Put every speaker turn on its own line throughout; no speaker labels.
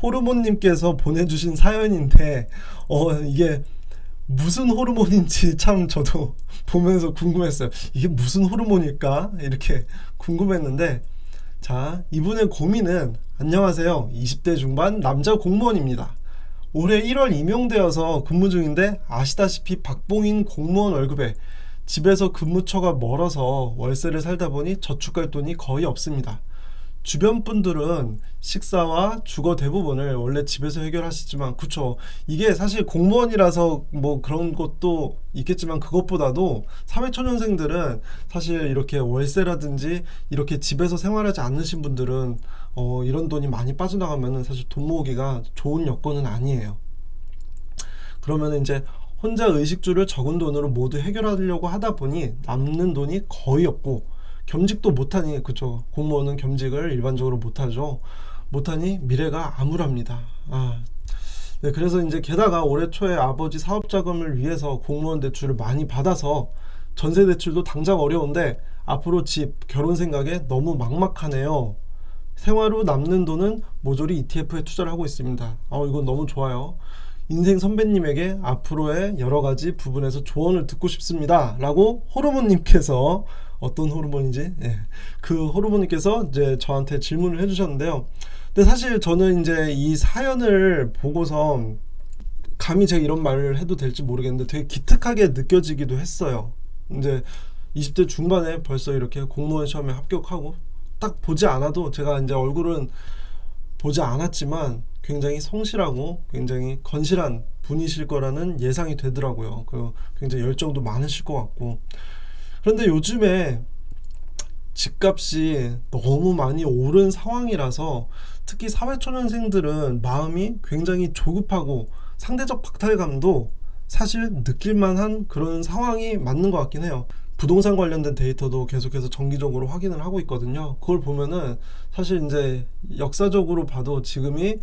호르몬님께서 보내주신 사연인데 이게 무슨 호르몬인지 참 저도 보면서 궁금했어요. 이게 무슨 호르몬일까? 이렇게 궁금했는데, 자, 이분의 고민은, 안녕하세요, 20대 중반 남자 공무원입니다. 올해 1월 임용되어서 근무 중인데 아시다시피 박봉인 공무원 월급에 집에서 근무처가 멀어서 월세를 살다 보니 저축할 돈이 거의 없습니다. 주변 분들은 식사와 주거 대부분을 원래 집에서 해결하시지만, 그쵸, 이게 사실 공무원이라서 뭐 그런 것도 있겠지만, 그것보다도 사회초년생들은 사실 이렇게 월세라든지 이렇게 집에서 생활하지 않으신 분들은 이런 돈이 많이 빠져나가면은 사실 돈 모으기가 좋은 여건은 아니에요. 그러면 이제 혼자 의식주를 적은 돈으로 모두 해결하려고 하다 보니 남는 돈이 거의 없고, 겸직도 못하니, 그쵸, 공무원은 겸직을 일반적으로 못하죠. 못하니 미래가 암울합니다. 네, 그래서 이제 게다가 올해 초에 아버지 사업 자금을 위해서 공무원 대출을 많이 받아서 전세 대출도 당장 어려운데 앞으로 집, 결혼 생각에 너무 막막하네요. 생활 후 남는 돈은 모조리 ETF에 투자를 하고 있습니다. 이건 너무 좋아요. 인생 선배님에게 앞으로의 여러 가지 부분에서 조언을 듣고 싶습니다. 라고 호르몬님께서, 어떤 호르몬인지, 그 호르몬님께서 이제 저한테 질문을 해주셨는데요. 근데 사실 저는 이제 이 사연을 보고서 감히 제가 이런 말을 해도 될지 모르겠는데 되게 기특하게 느껴지기도 했어요. 이제 20대 중반에 벌써 이렇게 공무원 시험에 합격하고, 딱 보지 않아도, 제가 이제 얼굴은 보지 않았지만 굉장히 성실하고 굉장히 건실한 분이실 거라는 예상이 되더라고요. 굉장히 열정도 많으실 것 같고. 그런데 요즘에 집값이 너무 많이 오른 상황이라서 특히 사회초년생들은 마음이 굉장히 조급하고 상대적 박탈감도 사실 느낄만한 그런 상황이 맞는 것 같긴 해요. 부동산 관련된 데이터도 계속해서 정기적으로 확인을 하고 있거든요. 그걸 보면은 사실 이제 역사적으로 봐도 지금이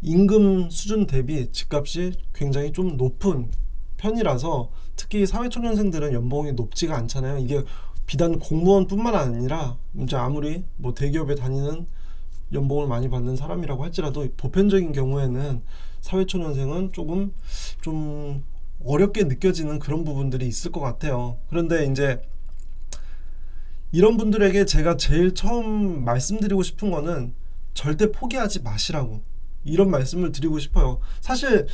임금 수준 대비 집값이 굉장히 좀 높은 편이라서, 특히 사회초년생들은 연봉이 높지가 않잖아요. 이게 비단 공무원뿐만 아니라 이제 아무리 뭐 대기업에 다니는 연봉을 많이 받는 사람이라고 할지라도 보편적인 경우에는 사회초년생은 조금 좀 어렵게 느껴지는 그런 부분들이 있을 것 같아요. 그런데 이제 이런 분들에게 제가 제일 처음 말씀드리고 싶은 거는 절대 포기하지 마시라고, 이런 말씀을 드리고 싶어요. 사실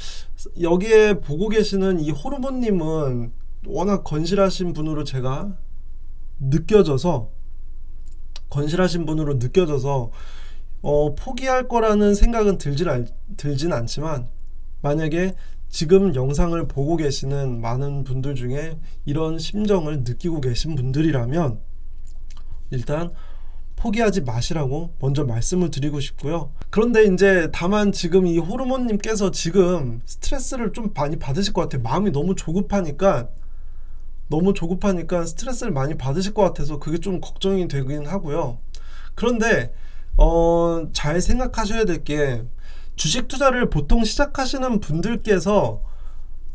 여기에 보고 계시는 이 호르몬님은 워낙 건실하신 분으로 제가 느껴져서 포기할 거라는 생각은 들진 않지만, 만약에 지금 영상을 보고 계시는 많은 분들 중에 이런 심정을 느끼고 계신 분들이라면 일단 포기하지 마시라고 먼저 말씀을 드리고 싶고요. 그런데 이제 다만 지금 이 호르몬님께서 지금 스트레스를 좀 많이 받으실 것 같아요. 마음이 너무 조급하니까 스트레스를 많이 받으실 것 같아서 그게 좀 걱정이 되긴 하고요. 그런데 잘 생각하셔야 될 게, 주식 투자를 보통 시작하시는 분들께서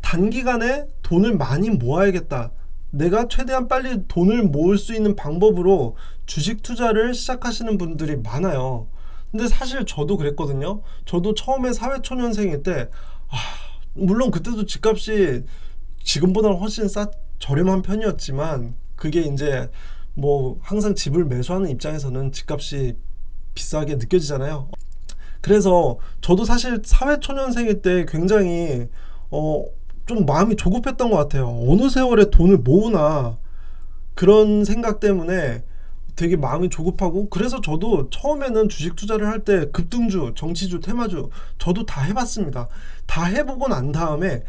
단기간에 돈을 많이 모아야겠다, 내가 최대한 빨리 돈을 모을 수 있는 방법으로 주식 투자를 시작하시는 분들이 많아요. 근데 사실 저도 그랬거든요. 저도 처음에 사회초년생일 때 물론 그때도 집값이 지금보다는 훨씬 저렴한 편이었지만, 그게 이제 뭐 항상 집을 매수하는 입장에서는 집값이 비싸게 느껴지잖아요. 그래서 저도 사실 사회초년생일 때 굉장히 좀 마음이 조급했던 것 같아요. 어느 세월에 돈을 모으나, 그런 생각 때문에 되게 마음이 조급하고, 그래서 저도 처음에는 주식 투자를 할 때 급등주, 정치주, 테마주 저도 다 해봤습니다. 다 해보고 난 다음에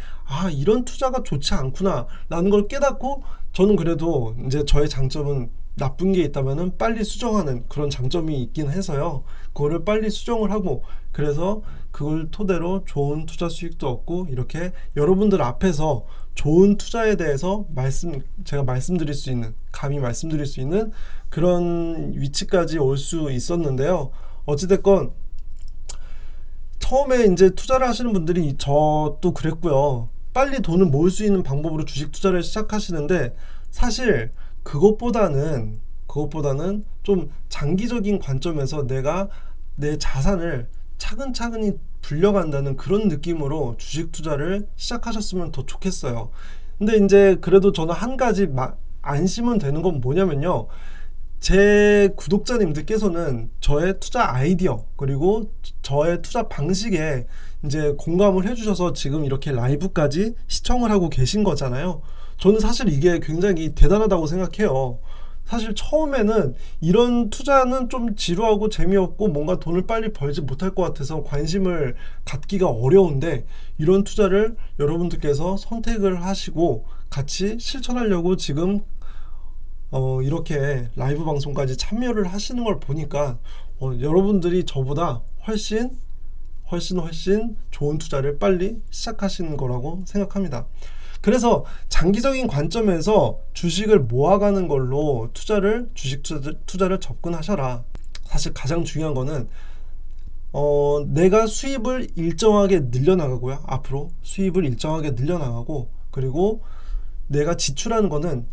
이런 투자가 좋지 않구나 라는 걸 깨닫고, 저는 그래도 이제 저의 장점은 나쁜 게 있다면은 빨리 수정하는 그런 장점이 있긴 해서요. 그거를 빨리 수정을 하고, 그래서 그걸 토대로 좋은 투자 수익도 얻고, 이렇게 여러분들 앞에서 좋은 투자에 대해서 제가 말씀드릴 수 있는, 감히 말씀드릴 수 있는 그런 위치까지 올 수 있었는데요. 어찌됐건 처음에 이제 투자를 하시는 분들이, 저도 그랬고요, 빨리 돈을 모을 수 있는 방법으로 주식 투자를 시작하시는데, 사실 그것보다는 좀 장기적인 관점에서 내가 내 자산을 차근차근히 불려간다는 그런 느낌으로 주식 투자를 시작하셨으면 더 좋겠어요. 근데 이제 그래도 저는 한 가지 안심은 되는 건 뭐냐면요. 제 구독자님들께서는 저의 투자 아이디어 그리고 저의 투자 방식에 이제 공감을 해주셔서 지금 이렇게 라이브까지 시청을 하고 계신 거잖아요. 저는 사실 이게 굉장히 대단하다고 생각해요. 사실 처음에는 이런 투자는 좀 지루하고 재미없고 뭔가 돈을 빨리 벌지 못할 것 같아서 관심을 갖기가 어려운데, 이런 투자를 여러분들께서 선택을 하시고 같이 실천하려고 지금 이렇게 라이브 방송까지 참여를 하시는 걸 보니까 여러분들이 저보다 훨씬 좋은 투자를 빨리 시작하시는 거라고 생각합니다. 그래서 장기적인 관점에서 주식을 모아가는 걸로 주식 투자를 접근하셔라. 사실 가장 중요한 거는 내가 수입을 일정하게 늘려나가고요. 앞으로 수입을 일정하게 늘려나가고, 그리고 내가 지출하는 거는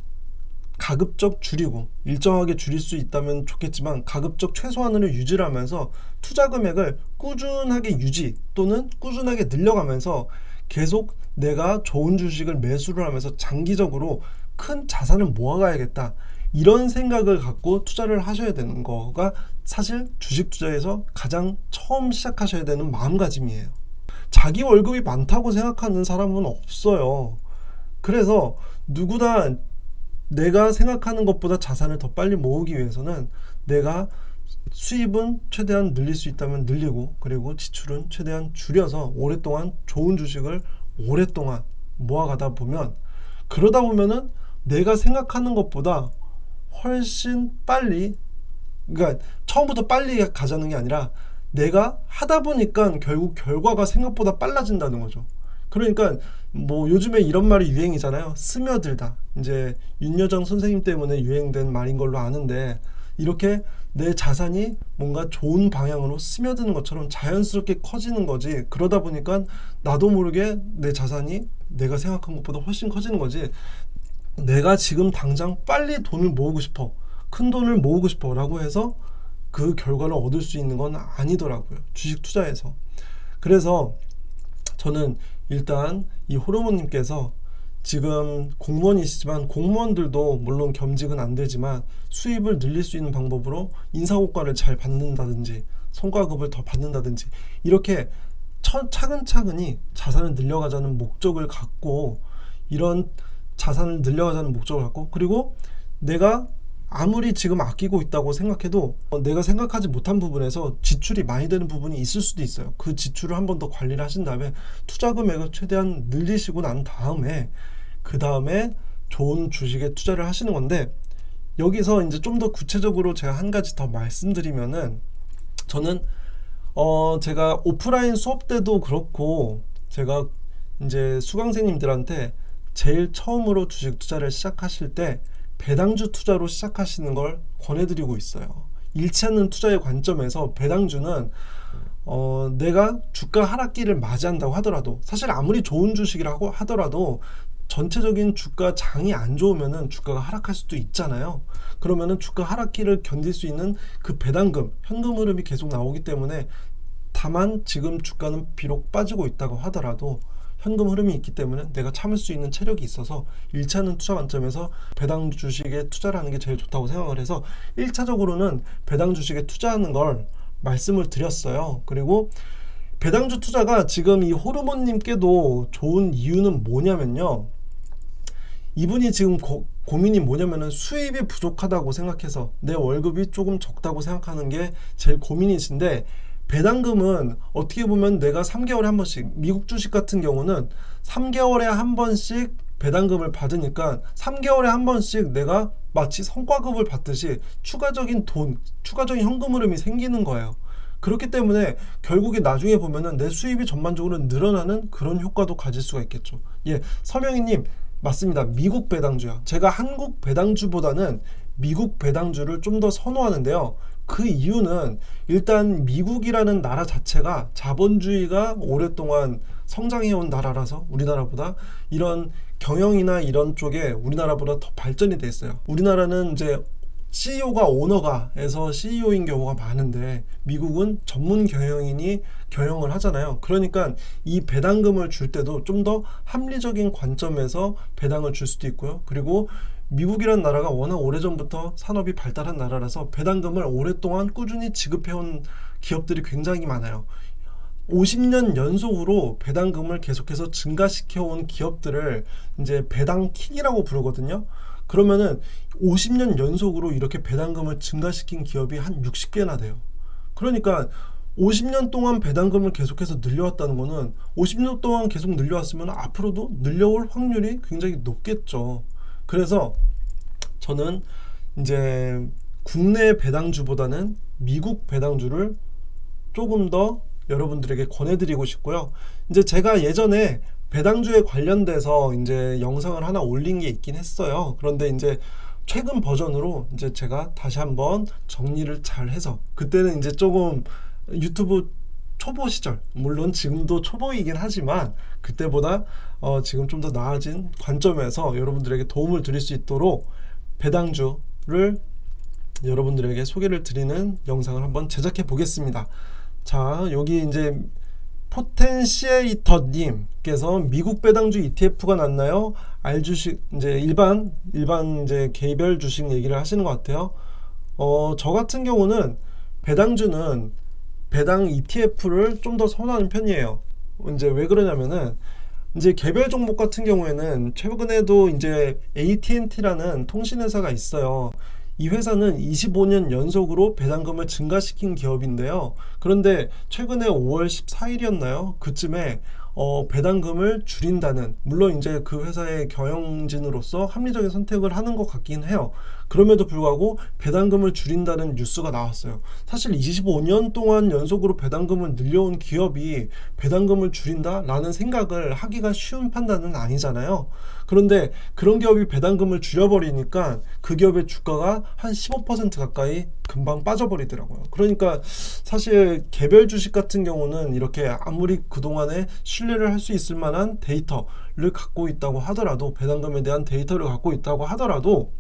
가급적 줄이고, 일정하게 줄일 수 있다면 좋겠지만 가급적 최소한으로 유지를 하면서 투자 금액을 꾸준하게 유지 또는 꾸준하게 늘려가면서 계속 내가 좋은 주식을 매수를 하면서 장기적으로 큰 자산을 모아가야겠다, 이런 생각을 갖고 투자를 하셔야 되는 거가 사실 주식 투자에서 가장 처음 시작하셔야 되는 마음가짐이에요. 자기 월급이 많다고 생각하는 사람은 없어요. 그래서 누구나 내가 생각하는 것보다 자산을 더 빨리 모으기 위해서는 내가 수입은 최대한 늘릴 수 있다면 늘리고, 그리고 지출은 최대한 줄여서 오랫동안 좋은 주식을 오랫동안 모아가다 보면, 그러다 보면은 내가 생각하는 것보다 훨씬 빨리, 그러니까 처음부터 빨리 가자는 게 아니라 내가 하다 보니까 결국 결과가 생각보다 빨라진다는 거죠. 그러니까 뭐 요즘에 이런 말이 유행이잖아요. 스며들다. 이제 윤여정 선생님 때문에 유행된 말인 걸로 아는데, 이렇게 내 자산이 뭔가 좋은 방향으로 스며드는 것처럼 자연스럽게 커지는 거지. 그러다 보니까 나도 모르게 내 자산이 내가 생각한 것보다 훨씬 커지는 거지. 내가 지금 당장 빨리 돈을 모으고 싶어, 큰 돈을 모으고 싶어 라고 해서 그 결과를 얻을 수 있는 건 아니더라고요, 주식 투자에서. 그래서 저는 일단 이 호르몬님께서 지금 공무원이시지만, 공무원들도 물론 겸직은 안 되지만 수입을 늘릴 수 있는 방법으로 인사고과를 잘 받는다든지 성과급을 더 받는다든지, 이렇게 차근차근히 자산을 늘려가자는 목적을 갖고, 이런 자산을 늘려가자는 목적을 갖고, 그리고 내가 아무리 지금 아끼고 있다고 생각해도 내가 생각하지 못한 부분에서 지출이 많이 되는 부분이 있을 수도 있어요. 그 지출을 한 번 더 관리를 하신 다음에 투자 금액을 최대한 늘리시고 난 다음에, 그 다음에 좋은 주식에 투자를 하시는 건데, 여기서 이제 좀 더 구체적으로 제가 한 가지 더 말씀드리면은, 저는 제가 오프라인 수업 때도 그렇고, 제가 이제 수강생님들한테 제일 처음으로 주식 투자를 시작하실 때 배당주 투자로 시작하시는 걸 권해드리고 있어요. 잃지 않는 투자의 관점에서 배당주는 내가 주가 하락기를 맞이한다고 하더라도, 사실 아무리 좋은 주식이라고 하더라도 전체적인 주가 장이 안 좋으면은 주가가 하락할 수도 있잖아요. 그러면은 주가 하락기를 견딜 수 있는 그 배당금, 현금 흐름이 계속 나오기 때문에, 다만 지금 주가는 비록 빠지고 있다고 하더라도 현금 흐름이 있기 때문에 내가 참을 수 있는 체력이 있어서 1차는 투자 관점에서 배당 주식에 투자를 하는 게 제일 좋다고 생각을 해서 1차적으로는 배당 주식에 투자하는 걸 말씀을 드렸어요. 그리고 배당주 투자가 지금 이 호르몬님께도 좋은 이유는 뭐냐면요, 이분이 지금 고민이 뭐냐면은 수입이 부족하다고 생각해서 내 월급이 조금 적다고 생각하는 게 제일 고민이신데, 배당금은 어떻게 보면 내가 3개월에 한 번씩, 미국 주식 같은 경우는 3개월에 한 번씩 배당금을 받으니까 3개월에 한 번씩 내가 마치 성과급을 받듯이 추가적인 현금 흐름이 생기는 거예요. 그렇기 때문에 결국에 나중에 보면은 내 수입이 전반적으로 늘어나는 그런 효과도 가질 수가 있겠죠. 예, 서명희님 맞습니다. 미국 배당주요. 제가 한국 배당주보다는 미국 배당주를 좀 더 선호하는데요. 그 이유는 일단 미국이라는 나라 자체가 자본주의가 오랫동안 성장해온 나라라서 우리나라보다 이런 경영이나 이런 쪽에 우리나라보다 더 발전이 돼 있어요. 우리나라는 이제 CEO가 오너가 해서 CEO인 경우가 많은데 미국은 전문 경영인이 경영을 하잖아요. 그러니까 이 배당금을 줄 때도 좀 더 합리적인 관점에서 배당을 줄 수도 있고요. 그리고 미국이란 나라가 워낙 오래전부터 산업이 발달한 나라라서 배당금을 오랫동안 꾸준히 지급해온 기업들이 굉장히 많아요. 50년 연속으로 배당금을 계속해서 증가시켜온 기업들을 이제 배당킹이라고 부르거든요. 그러면은 50년 연속으로 이렇게 배당금을 증가시킨 기업이 한 60개나 돼요. 그러니까 50년 동안 배당금을 계속해서 늘려왔다는 거는 50년 동안 계속 늘려왔으면 앞으로도 늘려올 확률이 굉장히 높겠죠. 그래서 저는 이제 국내 배당주보다는 미국 배당주를 조금 더 여러분들에게 권해드리고 싶고요. 이제 제가 예전에 배당주에 관련돼서 이제 영상을 하나 올린 게 있긴 했어요. 그런데 이제 최근 버전으로 이제 제가 다시 한번 정리를 잘 해서, 그때는 이제 조금 유튜브 초보 시절, 물론 지금도 초보이긴 하지만 그때보다 지금 좀 더 나아진 관점에서 여러분들에게 도움을 드릴 수 있도록 배당주를 여러분들에게 소개를 드리는 영상을 한번 제작해 보겠습니다. 자, 여기 이제 포텐시에이터님께서 미국 배당주 ETF가 낫나요? 알주식 이제 일반 이제 개별 주식 얘기를 하시는 것 같아요. 저 같은 경우는 배당주는 배당 ETF를 좀 더 선호하는 편이에요. 이제 왜 그러냐면은 이제 개별 종목 같은 경우에는 최근에도 이제 AT&T라는 통신회사가 있어요. 이 회사는 25년 연속으로 배당금을 증가시킨 기업인데요. 그런데 최근에 5월 14일이었나요? 그쯤에 배당금을 줄인다는, 물론 이제 그 회사의 경영진으로서 합리적인 선택을 하는 것 같긴 해요. 그럼에도 불구하고 배당금을 줄인다는 뉴스가 나왔어요. 사실 25년 동안 연속으로 배당금을 늘려온 기업이 배당금을 줄인다라는 생각을 하기가 쉬운 판단은 아니잖아요. 그런데 그런 기업이 배당금을 줄여버리니까 그 기업의 주가가 한 15% 가까이 금방 빠져버리더라고요. 그러니까 사실 개별 주식 같은 경우는 이렇게 아무리 그동안에 신뢰를 할 수 있을 만한 데이터를 갖고 있다고 하더라도, 배당금에 대한 데이터를 갖고 있다고 하더라도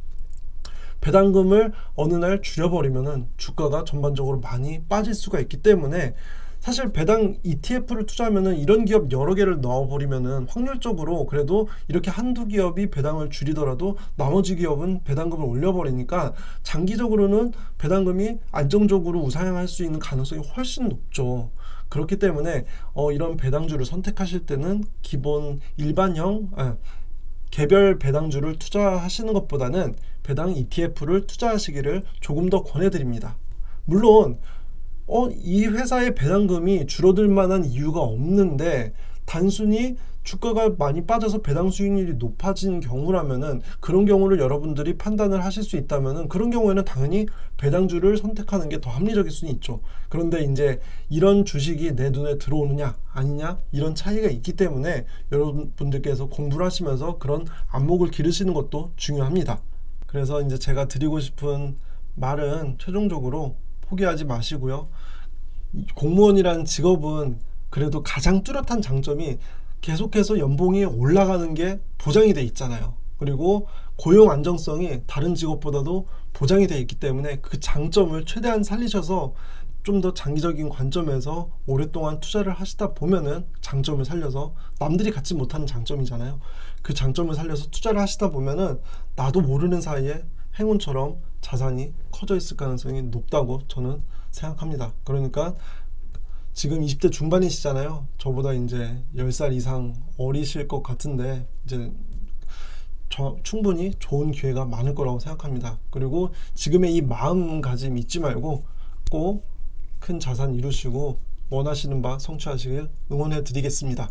배당금을 어느 날 줄여버리면은 주가가 전반적으로 많이 빠질 수가 있기 때문에, 사실 배당 ETF를 투자하면은 이런 기업 여러 개를 넣어버리면은 확률적으로 그래도 이렇게 한두 기업이 배당을 줄이더라도 나머지 기업은 배당금을 올려버리니까 장기적으로는 배당금이 안정적으로 우상향할 수 있는 가능성이 훨씬 높죠. 그렇기 때문에 이런 배당주를 선택하실 때는 기본 개별 배당주를 투자하시는 것보다는 배당 ETF를 투자하시기를 조금 더 권해드립니다. 물론 이 회사의 배당금이 줄어들 만한 이유가 없는데 단순히 주가가 많이 빠져서 배당 수익률이 높아진 경우라면은, 그런 경우를 여러분들이 판단을 하실 수 있다면은 그런 경우에는 당연히 배당주를 선택하는 게 더 합리적일 수는 있죠. 그런데 이제 이런 주식이 내 눈에 들어오느냐 아니냐 이런 차이가 있기 때문에 여러분들께서 공부를 하시면서 그런 안목을 기르시는 것도 중요합니다. 그래서 이제 제가 드리고 싶은 말은 최종적으로 포기하지 마시고요. 공무원이라는 직업은 그래도 가장 뚜렷한 장점이 계속해서 연봉이 올라가는 게 보장이 돼 있잖아요. 그리고 고용 안정성이 다른 직업보다도 보장이 돼 있기 때문에 그 장점을 최대한 살리셔서 좀 더 장기적인 관점에서 오랫동안 투자를 하시다 보면은, 장점을 살려서, 남들이 갖지 못하는 장점이잖아요. 그 장점을 살려서 투자를 하시다 보면은 나도 모르는 사이에 행운처럼 자산이 커져 있을 가능성이 높다고 저는 생각합니다. 그러니까 지금 20대 중반이시잖아요. 저보다 이제 10살 이상 어리실 것 같은데 이제 충분히 좋은 기회가 많을 거라고 생각합니다. 그리고 지금의 이 마음가짐 잊지 말고 꼭 큰 자산 이루시고 원하시는 바 성취하시길 응원해 드리겠습니다.